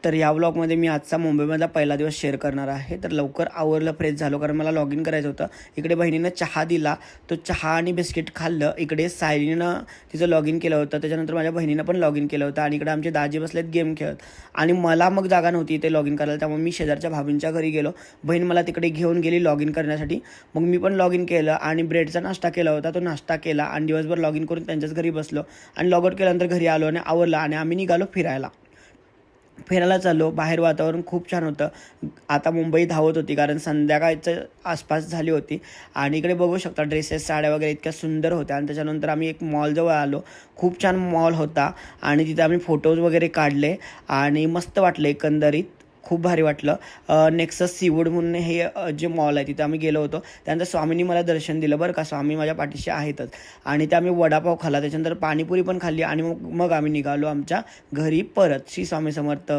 तर या व्लॉगमध्ये मी आजचा मुंबईमधला पहिला दिवस शेअर करणार आहे. तर लवकर आवरलं, फ्रेश झालो कारण मला लॉग इन करायचं होतं. इकडे बहिणीनं चहा दिला, तो चहा आणि बिस्किट खाल्लं. इकडे सायलीनं तिचं लॉग इन केलं होतं, त्याच्यानंतर माझ्या बहिणीनं पण लॉग इन केलं होतं आणि इकडे आमचे दाजी बसलेत गेम खेळत. आणि मला मग जागा नव्हती इथे लॉग इन करायला, त्यामुळे मी शेजारच्या भाभींच्या घरी गेलो. बहीण मला तिकडे घेऊन गेली लॉग इन करण्यासाठी. मग मी पण लॉग इन केलं आणि ब्रेडचा नाश्ता केला होता, तो नाश्ता केला आणि दिवसभर लॉग इन करून त्यांच्याच घरी बसलो आणि लॉग आउट केल्यानंतर घरी आलो आणि आवरलं आणि आम्ही निघालो फिरायला चाललो. बाहेर वातावरण खूप छान होतं. आता मुंबई धावत होती कारण संध्याकाळच्या आसपास झाली होती आणि इकडे बघू शकता ड्रेसेस, साड्या वगैरे इतक्या सुंदर होत्या. आणि त्याच्यानंतर आम्ही एक मॉलजवळ आलो. खूप छान मॉल होता आणि तिथे आम्ही फोटोज वगैरे काढले आणि मस्त वाटलं, एकंदरीत खूप भारी वाटलं. नेक्सस सीवूड म्हणून हे जे मॉल आहे तिथे आम्ही गेलो होतो. त्यानंतर स्वामींनी मला दर्शन दिलं बरं का, स्वामी माझ्या पाठीशी आहेतच. आणि ते आम्ही वडापाव खाल्ला, त्याच्यानंतर पाणीपुरी पण खाल्ली आणि मग आम्ही निघालो आमच्या घरी परत. श्री स्वामी समर्थ.